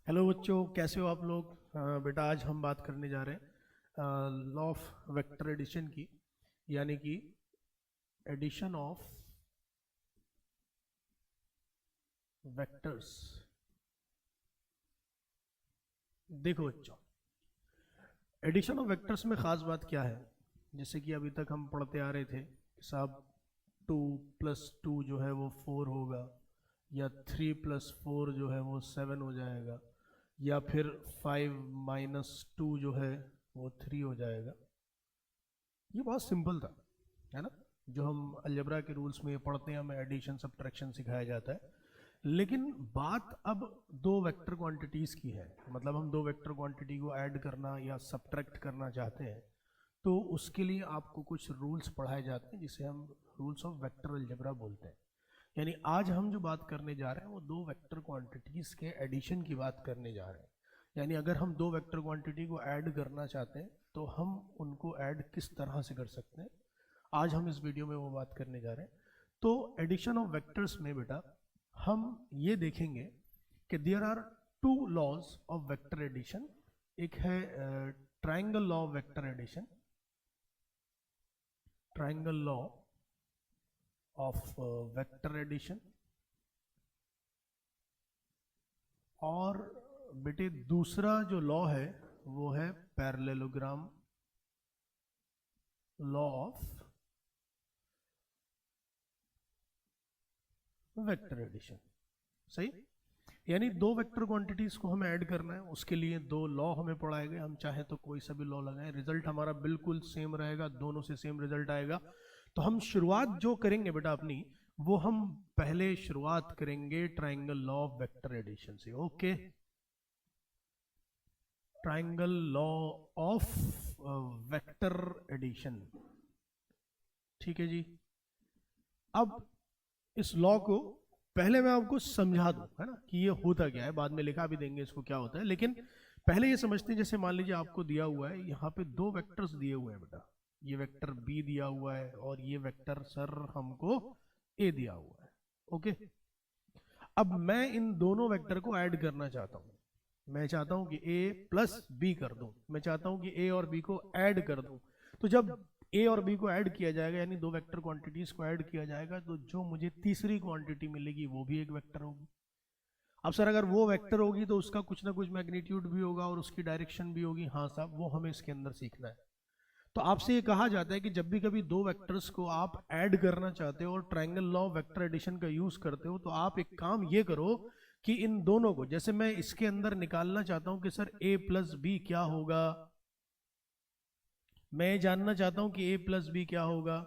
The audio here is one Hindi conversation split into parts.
हेलो बच्चों, कैसे हो आप लोग। बेटा आज हम बात करने जा रहे हैं लॉ ऑफ वेक्टर एडिशन की, यानी कि एडिशन ऑफ वेक्टर्स। देखो बच्चों, एडिशन ऑफ वेक्टर्स में ख़ास बात क्या है, जैसे कि अभी तक हम पढ़ते आ रहे थे कि साहब 2+2 जो है वो 4 होगा, या 3+4 जो है वो 7 हो जाएगा, या फिर 5-2 जो है वो 3 हो जाएगा। ये बहुत सिंपल था, है ना। जो हम अलजेब्रा के रूल्स में पढ़ते हैं, हमें एडिशन सब्ट्रैक्शन सिखाया जाता है। लेकिन बात अब दो वेक्टर क्वांटिटीज़ की है, मतलब हम दो वेक्टर क्वांटिटी को ऐड करना या सब्ट्रैक्ट करना चाहते हैं, तो उसके लिए आपको कुछ रूल्स पढ़ाए जाते हैं जिसे हम रूल्स ऑफ वेक्टर अलजेब्रा बोलते हैं। यानी आज हम जो बात करने जा रहे हैं वो दो वेक्टर क्वांटिटीज़ के एडिशन की बात करने जा रहे हैं। यानी अगर हम दो वेक्टर क्वांटिटी को ऐड करना चाहते हैं तो हम उनको ऐड किस तरह से कर सकते हैं, आज हम इस वीडियो में वो बात करने जा रहे हैं। तो एडिशन ऑफ वेक्टर्स में बेटा हम ये देखेंगे कि there are two laws of vector addition. एक है triangle law of vector addition, triangle law of vector addition, और बेटे दूसरा जो लॉ है वो है parallelogram law of vector addition. सही, यानी दो वेक्टर क्वांटिटीज को हमें ऐड करना है, उसके लिए दो लॉ हमें पढ़ाए गए। हम चाहे तो कोई सा भी लॉ लगाएं, रिजल्ट हमारा बिल्कुल सेम रहेगा, दोनों से सेम रिजल्ट आएगा। तो हम शुरुआत जो करेंगे बेटा अपनी, वो हम पहले शुरुआत करेंगे triangle law of vector addition से। Okay, triangle law of vector addition, ठीक है जी। अब इस लॉ को पहले मैं आपको समझा दूं, है ना, कि ये होता क्या है, बाद में लिखा भी देंगे इसको क्या होता है, लेकिन पहले ये समझते हैं। जैसे मान लीजिए आपको दिया हुआ है, यहाँ पे दो वेक्टर्स दिए हुए हैं बेटा, ये वेक्टर बी दिया हुआ है और ये वेक्टर सर हमको ए दिया हुआ है। ओके, अब मैं इन दोनों वेक्टर को ऐड करना चाहता हूँ। मैं चाहता हूं कि a प्लस बी कर दूं, मैं चाहता हूं कि a और b को ऐड कर दूं। तो जब a और b को ऐड किया जाएगा, यानी दो वेक्टर क्वांटिटीज को ऐड किया जाएगा, तो जो मुझे तीसरी क्वांटिटी मिलेगी वो भी एक वेक्टर होगी। अब सर अगर वो वेक्टर होगी तो उसका कुछ ना कुछ मैग्नीट्यूड भी होगा और उसकी डायरेक्शन भी होगी। हाँ साहब, वो हमें इसके अंदर सीखना है। तो आपसे ये कहा जाता है कि जब भी कभी दो वेक्टर्स को आप ऐड करना चाहते हो और ट्रायंगल लॉ वेक्टर एडिशन का यूज करते हो, तो आप एक काम ये करो कि इन दोनों को, जैसे मैं इसके अंदर निकालना चाहता हूं कि सर a प्लस बी क्या होगा, मैं जानना चाहता हूं कि a प्लस बी क्या होगा।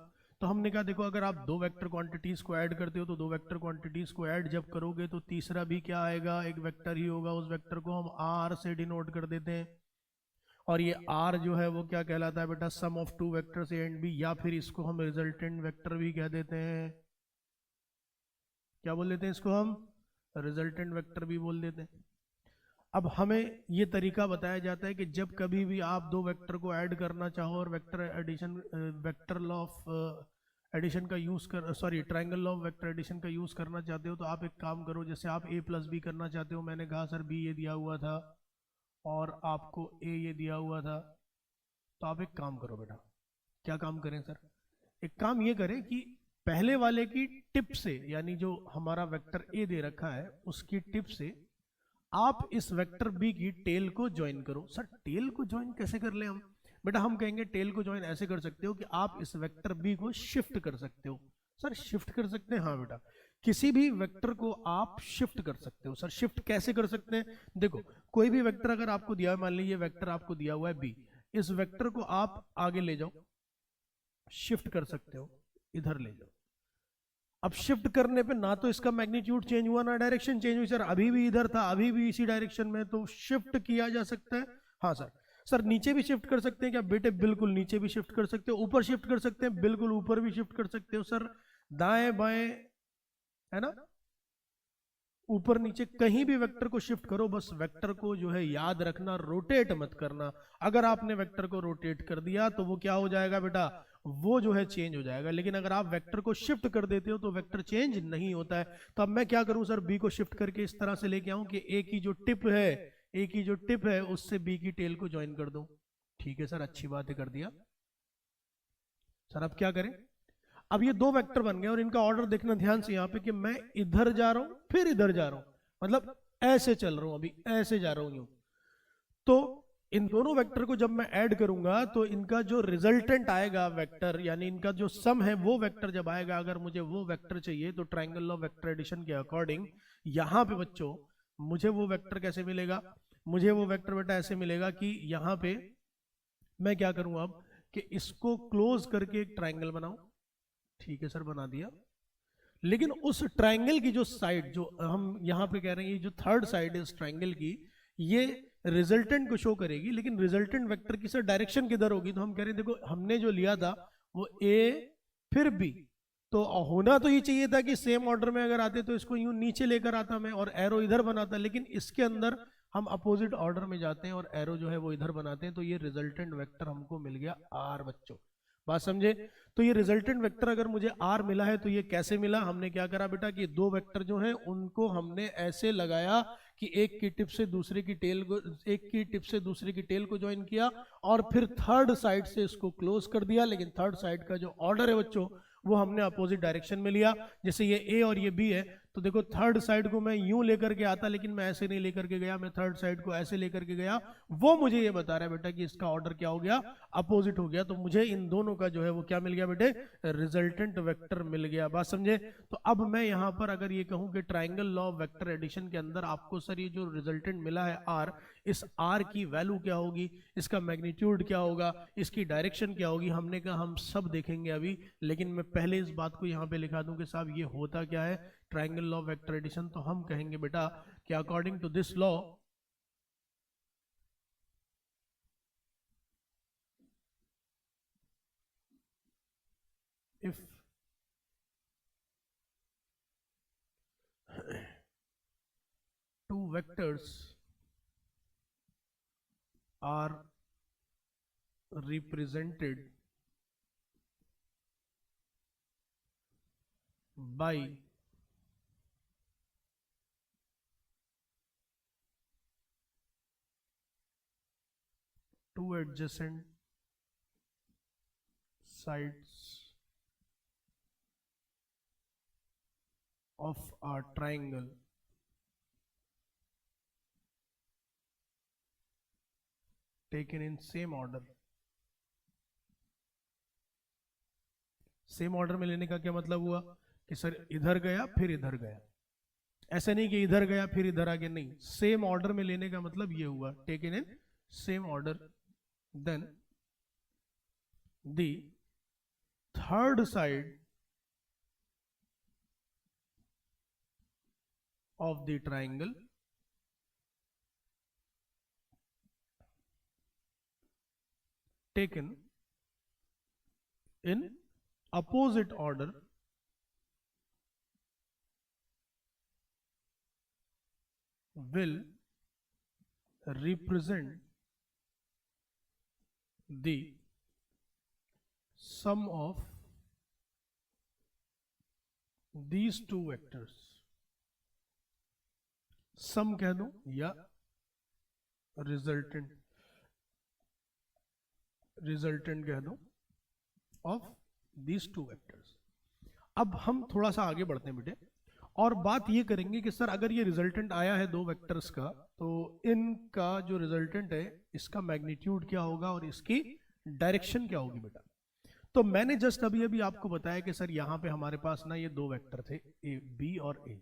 तो हमने कहा देखो, अगर आप दो वेक्टर क्वांटिटीज को ऐड करते हो तो दो वेक्टर क्वांटिटीज को ऐड जब करोगे तो तीसरा भी क्या आएगा, एक वेक्टर ही होगा। उस वेक्टर को हम r से डिनोट कर देते हैं, और ये r जो है वो क्या कहलाता है बेटा, sum of two vectors a and b, या फिर इसको हम रिजल्टेंट वेक्टर भी कह देते हैं। क्या बोल देते हैं इसको हम, रिजल्टेंट वेक्टर भी बोल देते हैं। अब हमें ये तरीका बताया जाता है कि जब कभी भी आप दो वेक्टर को ऐड करना चाहो और vector addition, vector law of addition का यूज कर, sorry triangle law of vector addition का यूज करना चाहते हो, तो आप एक काम करो। जैसे आप a प्लस बी करना चाहते हो, मैंने कहा सर b ये दिया हुआ था और आपको a ये दिया हुआ था, तो आप एक काम करो बेटा। क्या काम करें सर, एक काम ये करें कि पहले वाले की टिप से, यानी जो हमारा वेक्टर a दे रखा है उसकी टिप से आप इस वेक्टर b की टेल को ज्वाइन करो। सर टेल को ज्वाइन कैसे कर ले हम, बेटा हम कहेंगे टेल को ज्वाइन ऐसे कर सकते हो कि आप इस वेक्टर b को शिफ्ट कर सकते हो। सर शिफ्ट कर सकते हैं, हाँ बेटा, किसी भी वेक्टर को आप शिफ्ट कर सकते हो। सर शिफ्ट कैसे कर सकते हैं, देखो कोई भी वेक्टर अगर आपको दिया है, मान लीजिए वेक्टर आपको दिया हुआ है b, इस वेक्टर को आप आगे ले जाओ, शिफ्ट कर सकते हो, इधर ले जाओ। अब शिफ्ट करने पे ना तो इसका मैग्नीट्यूड चेंज हुआ ना डायरेक्शन चेंज हुई। सर अभी भी इधर था, अभी भी इसी डायरेक्शन में, तो शिफ्ट किया जा सकता है। हाँ सर, सर नीचे भी शिफ्ट कर सकते हैं क्या, बेटे बिल्कुल नीचे भी शिफ्ट कर सकते हो। ऊपर शिफ्ट कर सकते हैं, बिल्कुल ऊपर भी शिफ्ट कर सकते हो। सर दाएं बाएं, है ना, ऊपर नीचे कहीं भी वेक्टर को शिफ्ट करो, बस वेक्टर को जो है याद रखना, रोटेट मत करना। अगर आपने वेक्टर को रोटेट कर दिया तो वो क्या हो जाएगा बेटा, वो जो है चेंज हो जाएगा। लेकिन अगर आप वेक्टर को शिफ्ट कर देते हो तो वेक्टर चेंज नहीं होता है। तो अब मैं क्या करूं सर, बी को शिफ्ट करके इस तरह से लेके आऊं कि ए की जो टिप है, ए की जो टिप है उससे बी की टेल को ज्वाइन कर दूं। ठीक है सर, अच्छी बात है, कर दिया। सर अब क्या करें, अब ये दो वेक्टर बन गए और इनका ऑर्डर देखना ध्यान से यहाँ पे कि मैं इधर जा रहा हूं फिर इधर जा रहा हूं, मतलब ऐसे चल रहा हूं, अभी ऐसे जा रहा हूं यूं। तो इन दोनों वेक्टर को जब मैं ऐड करूंगा तो इनका जो रिजल्टेंट आएगा वेक्टर, यानी इनका जो सम है वो वेक्टर जब आएगा, अगर मुझे वो वेक्टर चाहिए तो ट्रायंगल लॉ वेक्टर एडिशन के अकॉर्डिंग यहां पे बच्चों मुझे वो वेक्टर कैसे मिलेगा, मुझे वो वेक्टर बेटा ऐसे मिलेगा कि यहां पे मैं क्या करूंगा अब कि इसको क्लोज करके एक ट्रायंगल बनाऊं। ठीक है सर, बना दिया। लेकिन उस ट्रायंगल की जो साइड, जो हम यहां पे कह रहे हैं, ये जो थर्ड साइड है इस ट्रायंगल की, ये रिजल्टेंट को शो करेगी। लेकिन रिजल्टेंट वेक्टर की सर डायरेक्शन किधर होगी, तो हम कह रहे हैं देखो हमने जो लिया था वो ए फिर बी, तो होना तो ये चाहिए था कि सेम ऑर्डर में अगर आते तो इसको यूं नीचे लेकर आता मैं और एरो इधर बनाता, लेकिन इसके अंदर हम अपोजिट ऑर्डर में जाते हैं और एरो जो है वो इधर बनाते हैं, तो ये रिजल्टेंट वेक्टर हमको मिल गया आर। बच्चों बात समझे? तो ये रिजल्टेंट वेक्टर अगर मुझे आर मिला है तो ये कैसे मिला, हमने क्या करा बेटा कि दो वेक्टर जो हैं उनको हमने ऐसे लगाया कि एक की टिप से दूसरे की टेल को, एक की टिप से दूसरे की टेल को ज्वाइन किया और फिर थर्ड साइड से इसको क्लोज कर दिया। लेकिन थर्ड साइड का जो ऑर्डर है बच्चों वो हमने अपोजिट डायरेक्शन में लिया। जैसे ये ए और ये बी है तो देखो थर्ड साइड को मैं यूं लेकर के आता, लेकिन मैं ऐसे नहीं लेकर के गया, मैं थर्ड साइड को ऐसे लेकर के गया। वो मुझे ये बता रहा है बेटा कि इसका ऑर्डर क्या हो गया, अपोजिट हो गया। तो मुझे इन दोनों का जो है वो क्या मिल गया बेटे, रिजल्टेंट वेक्टर मिल गया। बात समझे? तो अब मैं यहां पर अगर ये कहूं कि ट्राइंगल लॉ वेक्टर एडिशन के अंदर आपको सर ये जो रिजल्टेंट मिला है आर, इस आर की वैल्यू क्या होगी, इसका मैग्नीट्यूड क्या होगा, इसकी डायरेक्शन क्या होगी, हमने कहा हम सब देखेंगे अभी। लेकिन मैं पहले इस बात को यहां पे लिखा दूं कि साहब ये होता क्या है ट्राइंगल लॉ वेक्टर एडिशन। तो हम कहेंगे बेटा कि according to this law if two vectors are represented by two adjacent sides of a triangle taken in same order। Same order में लेने का क्या मतलब हुआ कि सर इधर गया फिर इधर गया, ऐसा नहीं कि इधर गया फिर इधर आ गया, नहीं, सेम ऑर्डर में लेने का मतलब ये हुआ taken in same order. Then the third side of the triangle taken in opposite order will represent the sum of these two vectors। सम कह दो या रिजल्टेंट, रिजल्टेंट कह दो ऑफ दीज टू वेक्टर्स। अब हम थोड़ा सा आगे बढ़ते हैं बेटे और बात ये करेंगे कि सर अगर ये रिजल्टेंट आया है दो वेक्टर्स का तो इनका जो रिजल्टेंट है इसका मैग्नीट्यूड क्या होगा और इसकी डायरेक्शन क्या होगी बेटा। तो मैंने जस्ट अभी अभी आपको बताया कि सर यहां पे हमारे पास ना ये दो वेक्टर थे ए बी और ए,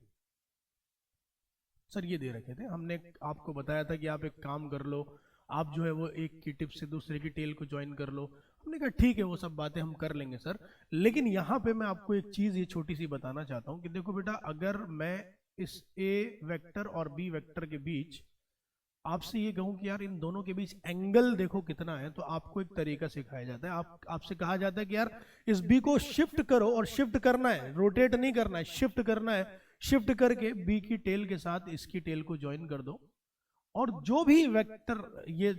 सर ये दे रखे थे, हमने आपको बताया था कि आप एक काम कर लो, आप जो है वो एक की टिप से दूसरे की टेल को ज्वाइन कर लो। हमने कहा ठीक है वो सब बातें हम कर लेंगे सर, लेकिन यहाँ पे मैं आपको एक चीज ये छोटी सी बताना चाहता हूँ कि देखो बेटा अगर मैं इस ए वेक्टर और बी वेक्टर के बीच आपसे ये कहूं कि यार इन दोनों के बीच एंगल देखो कितना है, तो आपको एक तरीका सिखाया जाता है। आपसे कहा जाता है कि यार इस बी को शिफ्ट करो, और शिफ्ट करना है, रोटेट नहीं करना है, शिफ्ट करना है। शिफ्ट करके बी की टेल के साथ इसकी टेल को ज्वाइन कर दो और जो भी वेक्टर ये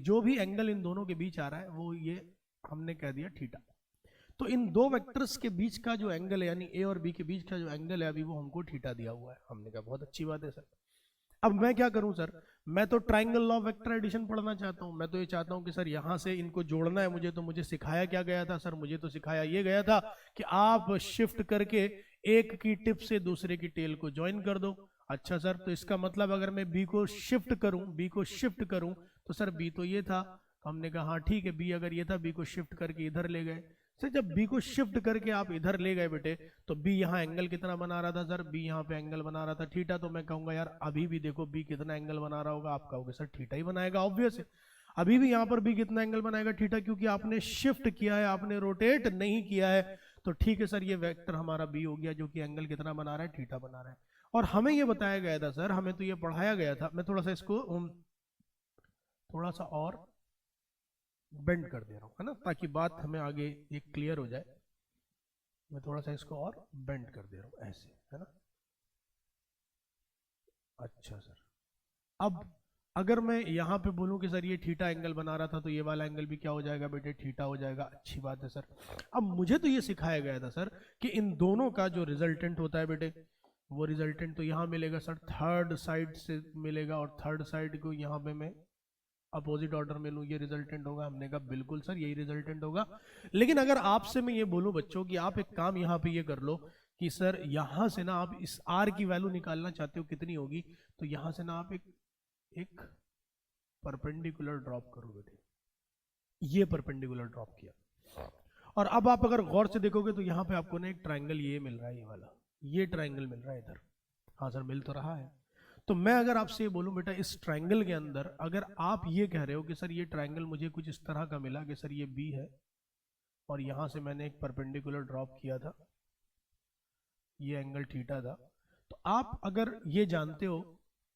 जो भी एंगल इन दोनों के बीच आ रहा है वो ये हमने कह दिया थीटा। तो इन दो वेक्टर्स के बीच का जो एंगल है, यानी ए और बी के बीच का जो एंगल है, अभी वो हमको थीटा दिया हुआ है। हमने कहा बहुत अच्छी बात है सर। अब मैं क्या करूं सर, मैं तो ट्राइंगल लॉ वेक्टर एडिशन पढ़ना चाहता हूं। मैं तो ये चाहता हूं कि सर यहां से इनको जोड़ना है मुझे। तो मुझे सिखाया क्या गया था सर? मुझे तो सिखाया ये गया था कि आप शिफ्ट करके एक की टिप से दूसरे की टेल को ज्वाइन कर दो। अच्छा सर, तो इसका मतलब अगर मैं बी को शिफ्ट करूं तो सर बी तो ये था। हमने कहा हाँ ठीक है, बी अगर ये था, बी को शिफ्ट करके इधर ले गए। सर जब बी को शिफ्ट करके आप इधर ले गए बेटे, तो बी यहाँ एंगल कितना बना रहा था सर? बी यहाँ पे एंगल बना रहा था थीटा। तो मैं कहूंगा यार अभी भी देखो बी कितना एंगल बना रहा होगा। आप कहोगे सर थीटा ही बनाएगा, ऑब्वियस है। अभी भी यहाँ पर बी कितना एंगल बनाएगा? थीटा, क्योंकि आपने शिफ्ट किया है, आपने रोटेट नहीं किया है। तो ठीक है सर, ये वेक्टर हमारा बी हो गया, जो कि एंगल कितना बना रहा है? थीटा बना रहा है। और हमें ये बताया गया था सर, हमें तो ये पढ़ाया गया था। मैं थोड़ा सा इसको थोड़ा सा और बेंड कर दे रहा हूँ, है ना, ताकि बात हमें आगे ये क्लियर हो जाए। मैं थोड़ा सा इसको और बेंड कर दे रहा हूँ ऐसे, है ना। अच्छा सर, अब अगर मैं यहाँ पे बोलूँ कि सर ये थीटा एंगल बना रहा था, तो ये वाला एंगल भी क्या हो जाएगा बेटे? थीटा हो जाएगा। अच्छी बात है सर। अब मुझे तो ये सिखाया गया था सर कि इन दोनों का जो रिजल्टेंट होता है बेटे, वो रिजल्टेंट तो यहाँ मिलेगा सर, थर्ड साइड से मिलेगा। और थर्ड साइड को यहाँ पे मैं अपोजिट ऑर्डर में लूँ, ये रिजल्टेंट होगा। हमने कहा बिल्कुल सर यही रिजल्टेंट होगा। लेकिन अगर आपसे मैं ये बोलूं बच्चों कि आप एक काम यहाँ पे ये कर लो कि सर यहाँ से ना आप इस आर की वैल्यू निकालना चाहते हो कितनी होगी, तो यहाँ से ना आप एक परपेंडिकुलर ड्रॉप करो बेटे। ये परपेंडिकुलर ड्रॉप किया, और अब आप अगर गौर से देखोगे तो यहाँ पे आपको ना एक ट्राइंगल ये मिल रहा है, ये वाला, ये ट्राइंगल मिल रहा है इधर। हाँ सर मिल तो रहा है। तो मैं अगर आपसे ये बोलूं बेटा, इस ट्राइंगल के अंदर अगर आप ये कह रहे हो कि सर ये ट्राइंगल मुझे कुछ इस तरह का मिला कि सर ये बी है, और यहां से मैंने एक परपेंडिकुलर ड्रॉप किया था, ये एंगल थीटा था। तो आप अगर ये जानते हो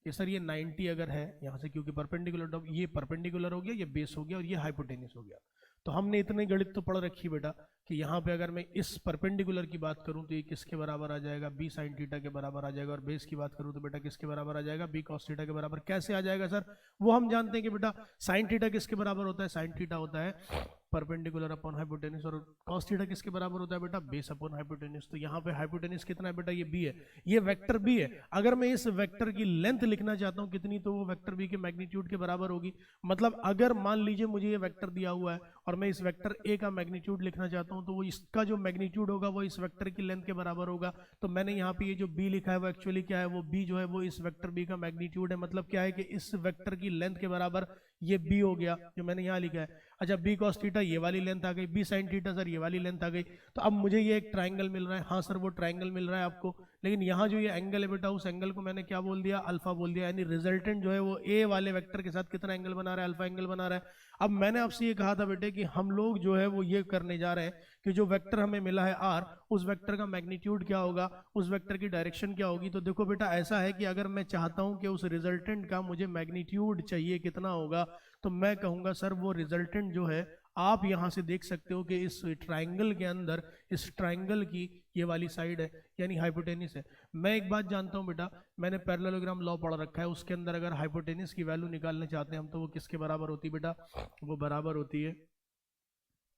कि सर ये 90 अगर है यहाँ से, क्योंकि परपेंडिकुलर ड्रॉप, ये परपेंडिकुलर हो गया, ये बेस हो गया, और ये हाइपोटेन्यूस हो गया। तो हमने इतने गणित तो पढ़ रखी बेटा कि यहाँ पे अगर मैं इस परपेंडिकुलर की बात करूँ तो ये किसके बराबर आ जाएगा? बी साइन थीटा के बराबर आ जाएगा। और बेस की बात करूँ तो बेटा किसके बराबर आ जाएगा? बी कॉस थीटा के बराबर। कैसे आ जाएगा सर? वो हम जानते हैं कि बेटा साइन थीटा किसके बराबर होता है? साइन थीटा होता है परपेंडिकुलर अपॉन हाइपोटेन्यूस। और कॉस थीटा किसके बराबर होता है बेटा? Base upon hypotenuse. तो यहाँ पे हाइपोटेन्यूस कितना है बेटा? ये बी है, ये वेक्टर बी है। अगर मैं इस वेक्टर की लेंथ लिखना चाहता हूँ कितनी, तो वो वेक्टर बी के मैग्नीट्यूड के बराबर होगी। मतलब अगर मान लीजिए मुझे ये वेक्टर दिया हुआ है और मैं इस वेक्टर ए का मैग्नीट्यूड लिखना चाहता हूँ, तो वो इसका जो मैग्नीट्यूड होगा वो इस वेक्टर की लेंथ के बराबर होगा। तो मैंने यहाँ पे ये जो बी लिखा है वो एक्चुअली क्या है? वो बी जो है वो इस वेक्टर बी का मैग्नीट्यूड है। मतलब क्या है कि इस वेक्टर की लेंथ के बराबर ये बी हो गया, जो मैंने यहाँ लिखा है। अच्छा, बी कॉस थीटा ये वाली लेंथ आ गई, बी साइन थीटा सर ये वाली लेंथ आ गई। तो अब मुझे ये एक ट्राइंगल मिल रहा है। हाँ सर वो ट्राइंगल मिल रहा है आपको, लेकिन यहाँ जो ये एंगल है बेटा, उस एंगल को मैंने क्या बोल दिया? अल्फा बोल दिया। यानी रिजल्टेंट जो है वो ए वाले वेक्टर के साथ कितना एंगल बना रहा है? अल्फा एंगल बना रहा है। अब मैंने आपसे ये कहा था बेटे कि हम लोग जो है वो ये करने जा रहे हैं कि जो वेक्टर हमें मिला है आर, उस वेक्टर का मैग्नीट्यूड क्या होगा, उस वेक्टर की डायरेक्शन क्या होगी। तो देखो बेटा ऐसा है कि अगर मैं चाहता हूं कि उस रिजल्टेंट का मुझे मैग्नीट्यूड चाहिए कितना होगा, तो मैं कहूंगा सर वो रिजल्टेंट जो है, आप यहां से देख सकते हो कि इस ट्राइंगल के अंदर, इस ट्राइंगल की ये वाली साइड है, यानी हाइपोटेनिस है। मैं एक बात जानता हूं बेटा, मैंने पैरेललोग्राम लॉ पढ़ रखा है, उसके अंदर अगर हाइपोटेनिस की वैल्यू निकालना चाहते हैं हम, तो वो किसके बराबर होती है बेटा? वो बराबर होती है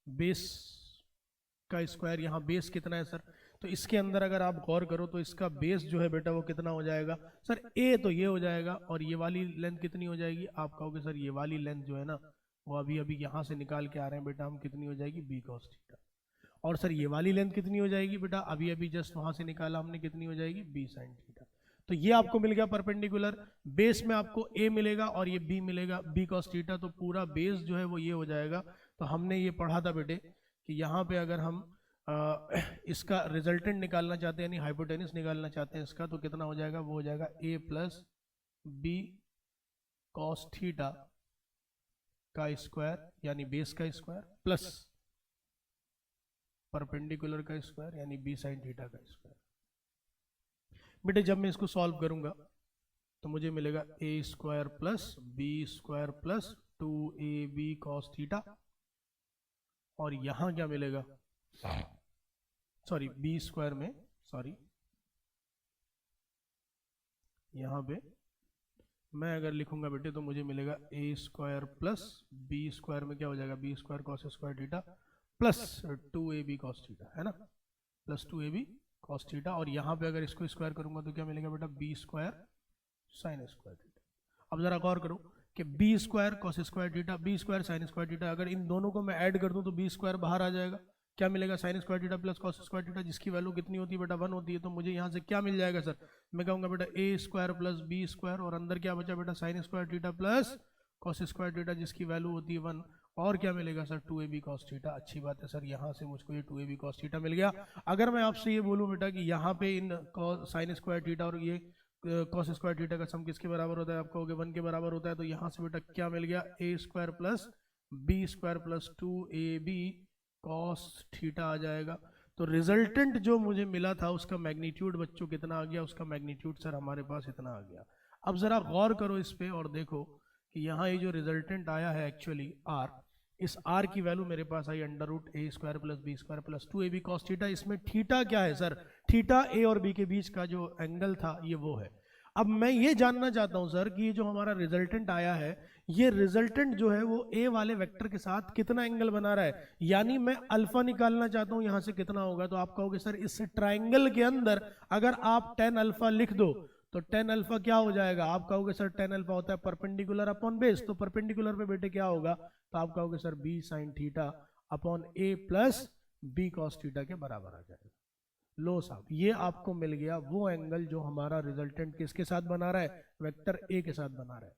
बेस का स्क्वायर। यहाँ बेस कितना है सर? तो इसके अंदर अगर आप गौर करो तो इसका बेस जो है बेटा वो कितना हो जाएगा सर? ए तो ये हो जाएगा, और ये वाली लेंथ कितनी हो जाएगी? आप कहोगे सर ये वाली लेंथ जो है ना, वो अभी अभी यहाँ से निकाल के आ रहे हैं बेटा हम, कितनी हो जाएगी? B cos theta. और सर ये वाली लेंथ कितनी हो जाएगी बेटा? अभी अभी जस्ट वहां से निकाला हमने, कितनी हो जाएगी? B sine theta. तो ये आपको मिल गया परपेंडिकुलर। बेस में आपको ए मिलेगा और ये बी मिलेगा, बी कॉस थीटा। तो पूरा बेस जो है वो ये हो जाएगा। तो हमने ये पढ़ा था बेटे कि यहाँ पे अगर हम इसका रिजल्टेंट निकालना चाहते हैं, यानी हाइपोटेनिस निकालना चाहते हैं इसका, तो कितना हो जाएगा? वो हो जाएगा A plus B cos theta का स्क्वायर, यानी बेस का स्क्वायर, प्लस परपेंडिकुलर का स्क्वायर, यानी बी साइन थीटा का स्क्वायर। बेटे जब मैं इसको सॉल्व करूंगा तो मुझे मिलेगा A square plus B square plus 2ab cos theta. और यहां क्या मिलेगा? सॉरी, बी स्क्वायर में, सॉरी, यहां पे मैं अगर लिखूंगा बेटे तो मुझे मिलेगा A square plus B square में क्या हो जाएगा? B square cos square theta plus 2ab cos theta, है ना, प्लस 2ab cos थीटा, और यहाँ पे अगर इसको स्क्वायर करूंगा तो क्या मिलेगा बेटा, b square sine square theta. अब जरा गौर करो कि b square cos square theta, b square sine square theta, अगर इन दोनों को मैं ऐड कर दूं तो b स्क्वायर बाहर आ जाएगा, क्या मिलेगा, sine square theta plus cos square theta, जिसकी वैल्यू कितनी होती है बेटा, 1 होती है। तो मुझे यहाँ से क्या मिल जाएगा सर, मैं कहूँगा बेटा a square plus b square, और अंदर क्या बचा बेटा, sine square theta plus cos square theta, जिसकी वैल्यू होती है 1, और क्या मिलेगा सर, 2ab cos थीटा। अच्छी बात है सर, यहाँ से मुझको ये 2ab cos थीटा मिल गया। अगर मैं आपसे ये बोलूँ बेटा कि यहाँ पे इन साइन स्क्वायर थीटा और ये कॉस स्क्वायर थीटा का सम किसके बराबर होता है, आप कहोगे 1 के बराबर होता है, तो यहाँ से बेटा क्या मिल गया, a square plus b square plus 2ab cos theta आ जाएगा। तो रिजल्टेंट जो मुझे मिला था उसका मैग्नीट्यूड बच्चों कितना आ गया, उसका मैग्नीट्यूड सर हमारे पास इतना आ गया। अब जरा गौर करो इस पे और देखो कि यहाँ ये जो रिजल्टेंट आया है एक्चुअली r, इस r की वैल्यू मेरे पास आई under root a square plus b square plus 2ab cos theta. इसमें थीटा क्या है सर, थीटा a और b के बीच का जो एंगल था ये वो है। अब मैं ये जानना चाहता हूं सर कि ये जो हमारा रिजल्टेंट आया है, ये रिजल्टेंट जो है वो a वाले वेक्टर के साथ कितना एंगल बना रहा है, यानी मैं अल्फा निकालना चाहता हूं, यहां से कितना होगा। तो आप कहोगे सर इस ट्राइंगल के अंदर अगर आप tan अल्फा लिख दो तो tan अल्फा क्या हो जाएगा, आप कहोगे सर tan अल्फा होता है परपेंडिकुलर अपॉन बेस, तो परपेंडिकुलर पे बेटे क्या होगा, तो आप कहोगे sir b sine theta upon a plus b cos theta के बराबर आ जाएगा। लो साहब, ये आपको मिल गया वो एंगल जो हमारा रिजल्टेंट किसके साथ बना रहा है, वेक्टर a के साथ बना रहा है।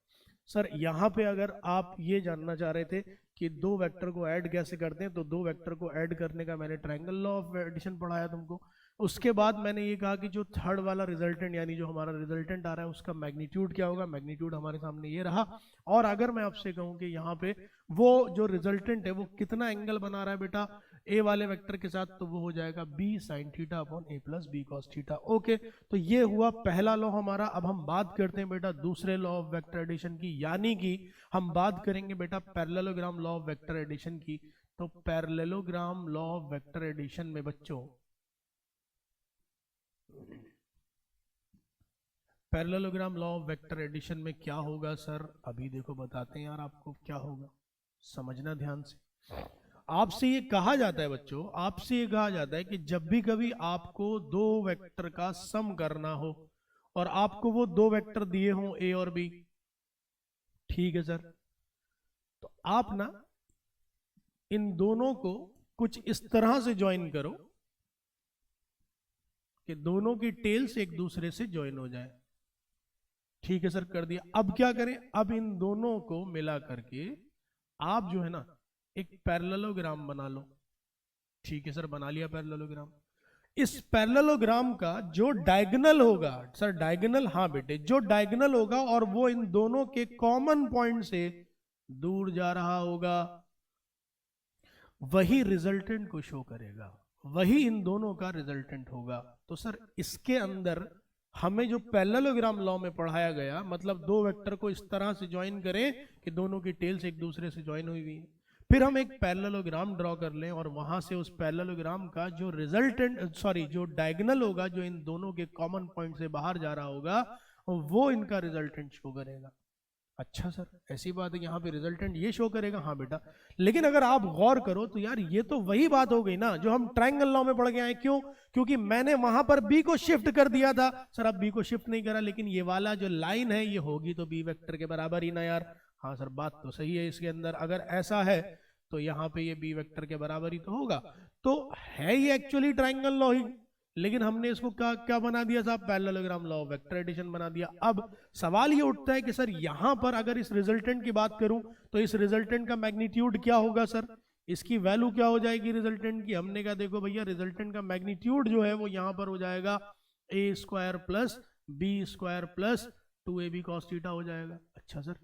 सर यहाँ पे अगर आप ये जानना चाह रहे थे कि दो वेक्टर को ऐड कैसे करते हैं, तो दो वेक्टर को ऐड करने का मैंने ट्रायंगल लॉ ऑफ एडिशन पढ़ाया तुमको। उसके बाद मैंने ये कहा कि जो थर्ड वाला रिजल्टेंट यानी जो हमारा रिजल्टेंट आ रहा है उसका मैग्नीट्यूड क्या होगा, मैग्नीट्यूड हमारे सामने ये रहा। और अगर मैं आपसे कहूं कि यहाँ पे वो जो रिजल्टेंट है वो कितना एंगल बना रहा है बेटा ए वाले वेक्टर के साथ, तो वो हो जाएगा b sine theta upon a plus b cos theta. Okay, तो ये हुआ पहला लॉ हमारा। अब हम बात करते हैं बेटा दूसरे लॉ ऑफ वेक्टर एडिशन की, यानी कि हम बात करेंगे बेटा parallelogram law of vector addition की। तो parallelogram law of vector addition में बच्चों, parallelogram law of vector addition में क्या होगा सर, अभी देखो बताते हैं यार आपको क्या होगा, समझना ध्यान से। आपसे ये कहा जाता है बच्चों, आपसे ये कहा जाता है कि जब भी कभी आपको दो वेक्टर का सम करना हो और आपको वो दो वेक्टर दिए हों a और b, ठीक है सर, तो आप ना इन दोनों को कुछ इस तरह से ज्वाइन करो कि दोनों की टेल्स एक दूसरे से ज्वाइन हो जाए। ठीक है सर, कर दिया। अब क्या करें, अब इन दोनों को मिला करके आप जो है ना एक पैरेललोग्राम बना लो। ठीक है सर, बना लिया पैरेललोग्राम। इस पैरेललोग्राम का जो डायगोनल होगा सर, डायगोनल, हाँ बेटे, जो डायगोनल होगा और वो इन दोनों के कॉमन पॉइंट से दूर जा रहा होगा, वही रिजल्टेंट को शो करेगा, वही इन दोनों का रिजल्टेंट होगा। तो सर इसके अंदर हमें जो पैरेललोग्राम लॉ में पढ़ाया गया, मतलब दो वेक्टर को इस तरह से ज्वाइन करें कि दोनों की टेल्स एक दूसरे से ज्वाइन हुई हुई है, फिर हम एक पैरेललोग्राम ड्रॉ कर लें और वहां से उस पैरेललोग्राम का जो रिजल्टेंट, सॉरी, जो डायगोनल होगा, जो इन दोनों के कॉमन पॉइंट से बाहर जा रहा होगा, वो इनका रिजल्टेंट शो करेगा। अच्छा सर, ऐसी बात है, यहाँ पे रिजल्टेंट ये शो करेगा, हाँ बेटा। लेकिन अगर आप गौर करो तो यार ये तो वही बात हो गई ना जो हम ट्रायंगल लॉ में पढ़ के आए। क्यों? क्योंकि मैंने वहां पर b को शिफ्ट कर दिया था। सर अब b को शिफ्ट नहीं करा, लेकिन ये वाला जो लाइन है ये होगी तो b वेक्टर के बराबर ही ना यार। हाँ सर, बात तो सही है इसके अंदर, अगर ऐसा है तो यहाँ पे ये b वेक्टर के बराबर ही तो होगा। तो है ये एक्चुअली ट्रायंगल लॉ ही, लेकिन हमने इसको क्या बना दिया साहब, parallelogram law of vector addition बना दिया। अब सवाल ये उठता है कि सर यहां पर अगर इस रिजल्टेंट की बात करूं तो इस रिजल्टेंट का मैग्नीट्यूड क्या होगा सर, इसकी वैल्यू क्या हो जाएगी रिजल्टेंट की। हमने कहा देखो भैया, रिजल्टेंट का मैग्नीट्यूड जो है वो यहां पर हो जाएगा a square plus b square plus 2ab cos theta हो जाएगा। अच्छा सर,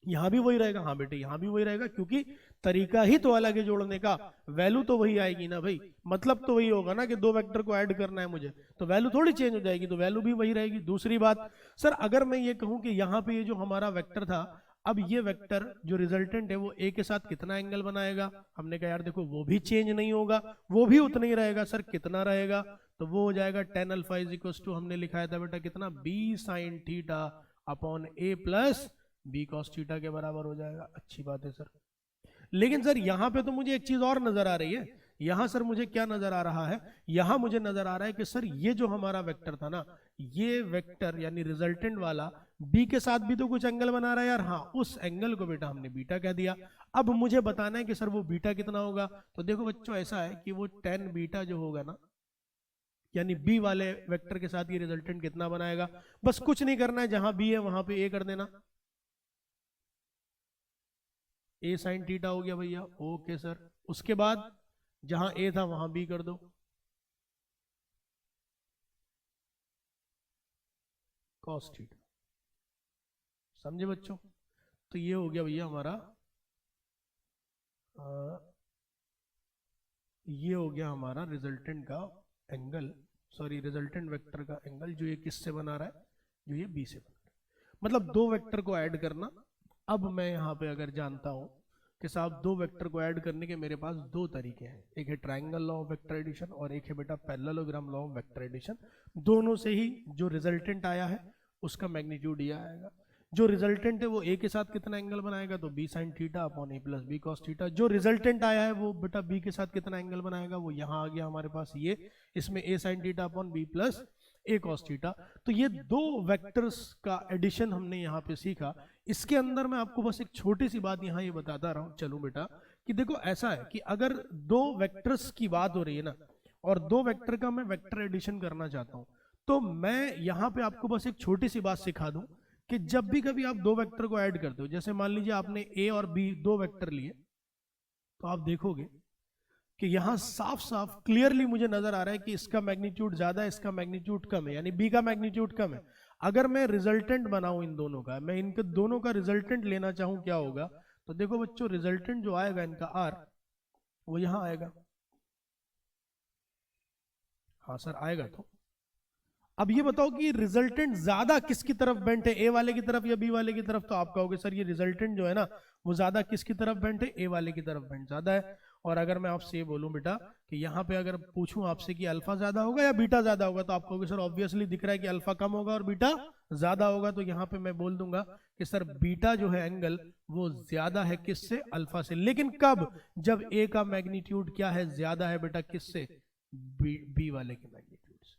यहां भी वही रहेगा? हाँ बेटे, यहां भी वही रहेगा, क्योंकि तरीका ही तो अलग है जोड़ने का, वैल्यू तो वही आएगी ना भाई। मतलब तो वही होगा ना कि दो वेक्टर को ऐड करना है मुझे, तो वैल्यू थोड़ी चेंज हो जाएगी, तो वैल्यू भी वही रहेगी। दूसरी बात सर, अगर मैं ये कहूं कि यहाँ पे ये जो हमारा वेक्टर था, अब ये वेक्टर जो रिजल्टेंट है वो a के साथ कितना एंगल बनाएगा, हमने कहा यार देखो वो भी चेंज नहीं होगा, वो भी उतना ही रहेगा। सर कितना रहेगा? तो वो हो जाएगा tan alpha is equal to, हमने लिखाया था बेटा कितना, b sine theta upon a plus b cos theta के बराबर हो जाएगा। अच्छी बात है सर, लेकिन सर यहाँ पे तो मुझे एक चीज और नजर आ रही है, यहां सर मुझे क्या नजर आ रहा है, यहां मुझे नजर आ रहा है कि सर ये जो हमारा वेक्टर था ना, ये वेक्टर यानी रिजल्टेंट वाला बी के साथ भी तो कुछ एंगल बना रहा है यार, हाँ उस एंगल को बेटा हमने बीटा कह दिया। अब मुझे बताना है कि सर वो बीटा कितना होगा, तो देखो बच्चों ऐसा है कि वो tan बीटा जो होगा ना, यानी बी वाले वेक्टर के साथ ये रिजल्टेंट कितना बनाएगा, बस कुछ नहीं करना है, जहां बी है वहां पे ए कर देना, ए साइन थीटा हो गया भैया, ओके सर। उसके बाद जहां ए था वहां बी कर दो, कॉस थीटा, समझे बच्चों। तो ये हो गया भैया हमारा ये हो गया हमारा रिजल्टेंट का एंगल, सॉरी रिजल्टेंट वेक्टर का एंगल, जो ये किससे बना रहा है, जो ये बी से बना रहा है, मतलब दो वेक्टर को ऐड करना। अब मैं यहाँ पे अगर जानता हूं कि साहब दो वेक्टर को ऐड करने के मेरे पास दो तरीके हैं, एक है triangle law of vector addition और एक है बेटा parallelogram law of vector addition. दोनों से ही जो रिजल्टेंट आया है उसका मैग्नीट्यूड ये आएगा, जो रिजल्टेंट है वो ए के साथ कितना एंगल बनाएगा, तो बी साइन थीटा अपॉन ए प्लस बी कॉस थीटा। जो रिजल्टेंट आया है वो बेटा बी के साथ कितना एंगल बनाएगा, वो यहाँ आ गया हमारे पास ये, इसमें A sine theta upon B plus A cos theta. तो ये दो वेक्टर्स का एडिशन हमने यहाँ पे सीखा। इसके अंदर मैं आपको बस एक छोटी सी बात यहाँ ये बताता रहा हूँ, चलो बेटा, कि देखो ऐसा है कि अगर दो वेक्टर्स की बात हो रही है ना, और दो वेक्टर का मैं वेक्टर एडिशन करना चाहता हूँ, तो मैं यहाँ पे आपको बस एक छोटी सी बात सिखा दूं कि जब भी कभी आप दो वेक्टर को ऐड करते हो, जैसे मान लीजिए आपने ए और बी दो वेक्टर लिए, तो आप देखोगे कि यहां साफ साफ क्लियरली मुझे नजर आ रहा है कि इसका मैग्नीट्यूड ज्यादा है, इसका मैग्नीट्यूड कम है, यानी बी का मैग्नीट्यूड कम है। अगर मैं रिजल्टेंट बनाऊं इन दोनों का, मैं इनके दोनों का रिजल्टेंट लेना चाहूं, क्या होगा, तो देखो बच्चों रिजल्टेंट जो आएगा इनका आर, वो यहां आएगा, हाँ सर आएगा। तो अब ये बताओ कि रिजल्टेंट ज्यादा किसकी तरफ बेंट है, ए वाले की तरफ या बी वाले की तरफ, तो आप कहोगे सर ये रिजल्टेंट जो है ना वो ज्यादा किसकी तरफ बेंट है, ए वाले की तरफ बेंट ज्यादा है। और अगर मैं आपसे ये बोलूं बेटा कि यहाँ पे अगर पूछूं आपसे कि अल्फा ज्यादा होगा या बीटा ज्यादा होगा, तो आप कहोगे सर ऑब्वियसली दिख रहा है कि अल्फा कम होगा और बीटा ज्यादा होगा, तो यहाँ पे मैं बोल दूंगा कि सर बीटा जो है एंगल वो ज्यादा है किससे, अल्फा से। लेकिन कब, जब ए का मैग्नीट्यूड क्या है, ज्यादा है बेटा किससे, बी वाले के मैग्नीट्यूड से।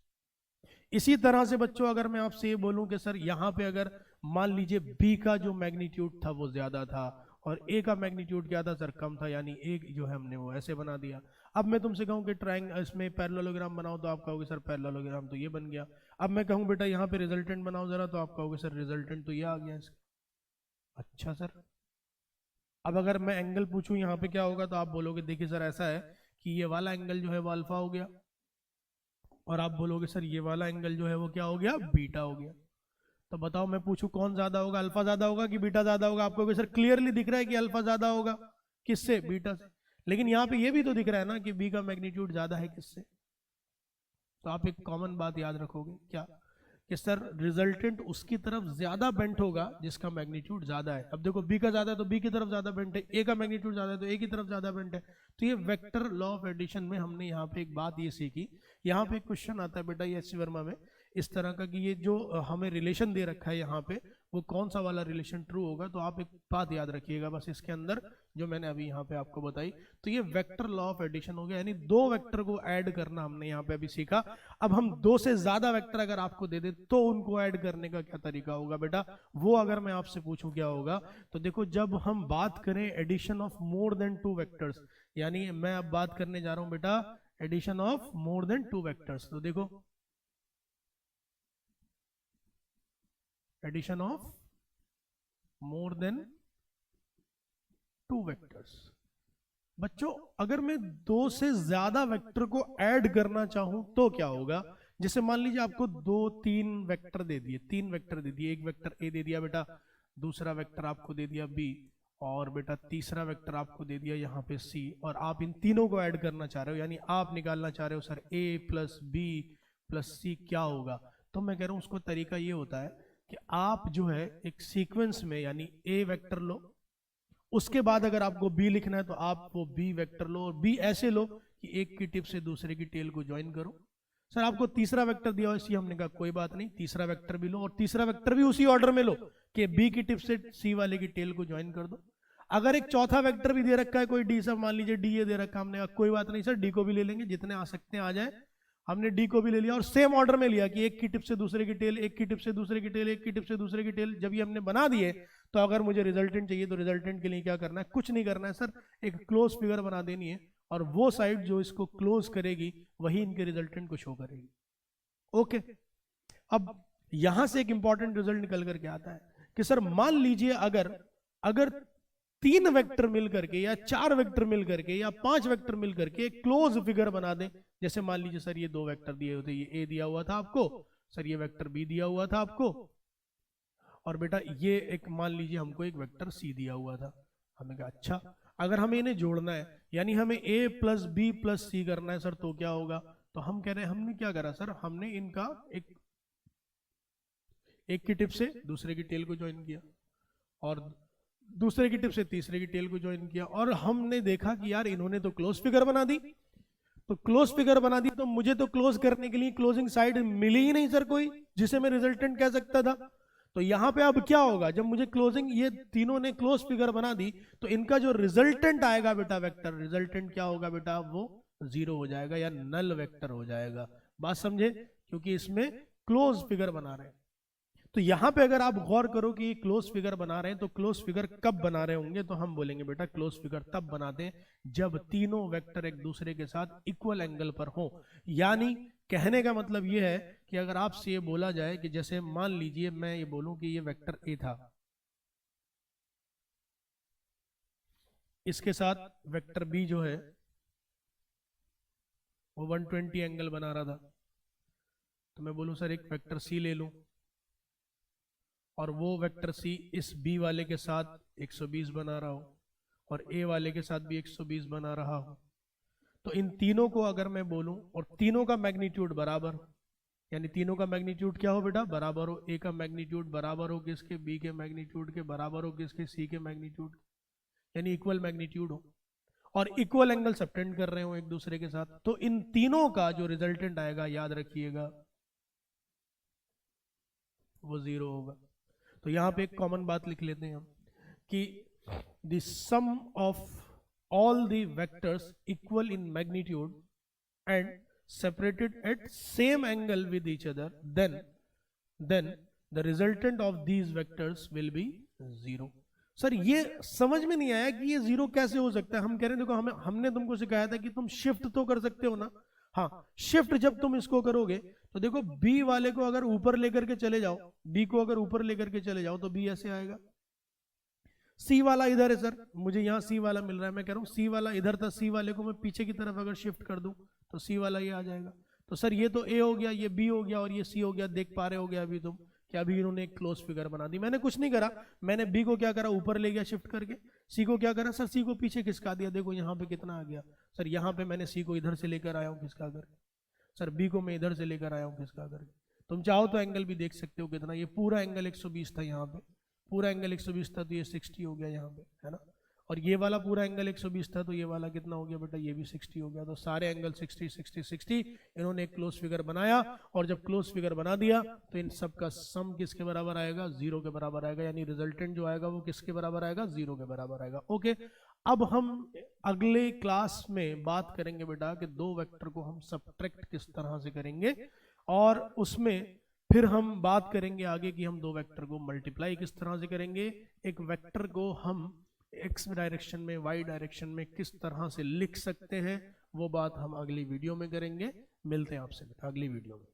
इसी तरह से बच्चों अगर मैं आपसे ये बोलूं कि सर यहाँ पे अगर मान लीजिए बी का जो मैग्नीट्यूड था वो ज्यादा था और ए का मैग्नीट्यूड क्या था सर, कम था, यानी ए जो है हमने वो ऐसे बना दिया। अब मैं तुमसे कहूं कि ट्रायंगल इसमें पैरेललोग्राम बनाओ, तो आप कहोगे सर पैरेललोग्राम तो ये बन गया। अब मैं कहूं बेटा यहाँ पे रिजल्टेंट बनाओ जरा, तो आप कहोगे सर रिजल्टेंट तो ये आ गया इसका। अच्छा सर, अब अगर मैं एंगल पूछूं यहाँ पे क्या होगा, तो आप बोलोगे देखिए सर ऐसा है कि ये वाला एंगल जो है वो अल्फा हो गया, और आप बोलोगे सर ये वाला एंगल जो है वो क्या हो गया, बीटा हो गया। तो बताओ मैं पूछूं कौन ज्यादा होगा, अल्फा ज्यादा होगा कि बीटा ज्यादा होगा, आपको सर क्लियरली दिख रहा है कि अल्फा ज्यादा होगा, किससे, बीटा से। लेकिन यहाँ पे ये भी तो दिख रहा है ना कि बी का मैग्नीट्यूड ज्यादा है किससे। तो आप एक कॉमन बात याद रखोगे क्या, कि सर रिजल्टेंट उसकी तरफ ज्यादा बेंट होगा जिसका मैग्नीट्यूड ज्यादा है। अब देखो बी का ज्यादा है तो बी की तरफ ज्यादा बेंट है, ए का मैग्नीट्यूड ज्यादा है तो ए की तरफ ज्यादा बेंट है। तो ये वेक्टर लॉ ऑफ एडिशन में हमने यहाँ पे एक बात ये सीखी। यहाँ पे एक क्वेश्चन आता है बेटा ये एस सी वर्मा में इस तरह का कि ये जो हमें रिलेशन दे रखा है यहाँ पे, वो कौन सा वाला रिलेशन ट्रू होगा। तो आप एक बात याद रखिएगा बस इसके अंदर, जो मैंने अभी यहाँ पे आपको बताई, तो ये वेक्टर लॉ ऑफ एडिशन हो गया, यानी दो वेक्टर को ऐड करना हमने यहाँ पे अभी सीखा। अब हम दो से ज्यादा वेक्टर अगर आपको दे दे तो उनको ऐड करने का क्या तरीका होगा बेटा, वो अगर मैं आपसे पूछूं क्या होगा, तो देखो जब हम बात करें addition of more than two vectors, यानी मैं अब बात करने जा रहा हूं बेटा addition of more than two vectors, तो देखो addition of more than two vectors. बच्चों अगर मैं दो से ज्यादा वेक्टर को ऐड करना चाहूं तो क्या होगा, जैसे मान लीजिए आपको दो तीन वेक्टर दे दिए, तीन वेक्टर दे दिए, एक वेक्टर ए दे दिया बेटा, दूसरा वेक्टर आपको दे दिया बी, और बेटा तीसरा वेक्टर आपको दे दिया यहाँ पे सी, और आप इन तीनों को ऐड करना चाह रहे हो, यानी आप निकालना चाह रहे हो सर ए प्लस बी प्लस सी क्या होगा। तो मैं कह रहा हूं उसको तरीका ये होता है कि आप जो है एक सीक्वेंस में, यानी ए वेक्टर लो, उसके बाद अगर आपको बी लिखना है तो आप वो बी वेक्टर लो, और बी ऐसे लो कि एक की टिप से दूसरे की टेल को ज्वाइन करो। सर आपको तीसरा वेक्टर दिया हो इसलिए हमने कहा कोई बात नहीं, तीसरा वेक्टर भी लो और तीसरा वेक्टर भी उसी ऑर्डर में लो कि बी की टिप से सी वाले की टेल को ज्वाइन कर दो। अगर एक चौथा वेक्टर भी दे रखा है कोई डी, सब मान लीजिए डी ये दे रखा, हमने कहा कोई बात नहीं सर डी को भी ले लेंगे, जितने आ सकते हैं आ जाए, हमने डी को भी ले लिया और सेम ऑर्डर में लिया कि एक की टिप से दूसरे की टेल, एक की टिप से दूसरे की टेल, एक की टिप से दूसरे की टेल। जब ये हमने बना दिए तो अगर मुझे रिजल्टेंट चाहिए तो रिजल्टेंट के लिए क्या करना है, कुछ नहीं करना है सर, एक क्लोज फिगर बना देनी है और वो साइड जो इसको क्लोज करेगी वही इनके रिजल्टेंट को शो करेगी। ओके, अब यहां से एक इंपॉर्टेंट रिजल्ट निकल करके आता है कि सर मान लीजिए अगर 3 वेक्टर मिल करके या 4 वेक्टर मिल करके या 5 वेक्टर मिल करके एक क्लोज फिगर बना दें। जैसे मान लीजिए सर ये 2 वेक्टर दिए होते, ये ए दिया हुआ था आपको, सर ये वेक्टर बी दिया हुआ था आपको, और बेटा ये एक मान लीजिए हमको एक वेक्टर सी दिया हुआ था। हमें कहा अच्छा अगर हमें इन्हें जोड़ना है यानी हमें ए प्लस बी प्लस सी करना है सर, तो क्या होगा, तो हम कह रहे हैं हमने क्या करा सर, हमने इनका एक की टिप से दूसरे की टेल को ज्वाइन किया और दूसरे की टिप से तीसरे की टेल को ज्वाइन किया, और हमने देखा कि यार इन्होंने तो क्लोज फिगर बना दी, तो क्लोज फिगर बना दी तो मुझे तो क्लोज करने के लिए क्लोजिंग साइड मिली ही नहीं सर कोई जिसे मैं रिजल्टेंट कह सकता था। तो यहां पे अब क्या होगा, जब मुझे क्लोजिंग ये तीनों ने क्लोज फिगर बना दी तो इनका जो रिजल्टेंट आएगा बेटा वेक्टर, रिजल्टेंट क्या होगा बेटा, वो 0 हो जाएगा या नल वेक्टर हो जाएगा। बात समझे, क्योंकि इसमें क्लोज फिगर बना रहे हैं। तो यहां पे अगर आप गौर करो कि क्लोज फिगर बना रहे हैं तो क्लोज फिगर कब बना रहे होंगे, तो हम बोलेंगे बेटा क्लोज फिगर तब बनाते हैं जब तीनों वेक्टर एक दूसरे के साथ इक्वल एंगल पर हो। यानी कहने का मतलब यह है कि अगर आपसे ये बोला जाए कि जैसे मान लीजिए मैं ये बोलूं कि ये वेक्टर ए था, इसके साथ वेक्टर बी जो है वो 120 एंगल बना रहा था, तो मैं बोलूं सर एक वेक्टर सी ले लूं और वो वेक्टर सी इस बी वाले के साथ 120 बना रहा हो और ए वाले के साथ भी 120 बना रहा हो, तो इन तीनों को अगर मैं बोलूं और तीनों का मैग्नीट्यूड बराबर हो, यानी तीनों का मैग्नीट्यूड क्या हो बेटा, बराबर हो, ए का मैग्नीट्यूड बराबर हो किसके, बी के मैग्नीट्यूड के, बराबर हो किसके, सी के मैग्नीट्यूड, यानी इक्वल मैग्नीट्यूड हो और इक्वल एंगल सबटेंड कर रहे हो एक दूसरे के साथ, तो इन तीनों का जो रिजल्टेंट आएगा याद रखिएगा वो 0 होगा। तो यहां पे एक कॉमन बात लिख लेते हैं हम कि the sum of all the vectors equal in magnitude and separated at same angle with each other, then the resultant of these vectors will be 0। Sir ये समझ में नहीं आया कि ये 0 कैसे हो सकता है। हम कह रहे हैं देखो हमने तुमको सिखाया था कि तुम शिफ्ट तो कर सकते हो ना, हाँ शिफ्ट जब तुम इसको करोगे तो देखो बी वाले को अगर ऊपर लेकर के चले जाओ, बी को अगर ऊपर लेकर के चले जाओ तो बी ऐसे आएगा, सी वाला इधर है सर, मुझे यहाँ सी वाला मिल रहा है, मैं कह रहा हूँ सी वाला इधर था, सी वाले को मैं पीछे की तरफ अगर शिफ्ट कर दूं तो सी वाला ये आ जाएगा। तो सर ये तो ए हो गया, ये बी हो गया और ये सी हो गया। देख पा रहे हो गया अभी तुम कि अभी इन्होंने एक क्लोज फिगर बना दी। मैंने कुछ नहीं करा, मैंने बी को क्या करा, ऊपर ले गया शिफ्ट करके, सी को क्या करा सर, सी को पीछे खिसका दिया। देखो यहाँ पे कितना आ गया सर, यहाँ पे मैंने सी को इधर से लेकर आया हूँ खिसका करके, सर बी को मैं इधर से लेकर आया हूँ खिसका करके। तुम चाहो तो एंगल भी देख सकते हो कितना, ये पूरा एंगल 120 था, यहाँ पे पूरा एंगल 120 था तो ये 60 हो गया यहाँ पे, है ना। और ये वाला पूरा एंगल 120 था तो ये वाला कितना हो गया बेटा, ये भी 60 हो गया। तो सारे एंगल 60 60 60 इन्होंने एक क्लोज फिगर बनाया, और जब क्लोज फिगर बना दिया तो इन सब का सम किसके बराबर आएगा, 0 के बराबर आएगा। यानी रिजल्टेंट जो आएगा वो किसके बराबर आएगा, 0 के बराबर आएगा। ओके, अब हम अगले क्लास में बात करेंगे बेटा कि दो वेक्टर को हम सबट्रैक्ट किस तरह से करेंगे, और उसमें फिर हम बात करेंगे आगे कि हम दो वेक्टर को मल्टीप्लाई किस तरह से करेंगे, एक वेक्टर को हम एक्स डायरेक्शन में वाई डायरेक्शन में किस तरह से लिख सकते हैं, वो बात हम अगली वीडियो में करेंगे। मिलते हैं आपसे अगली वीडियो में।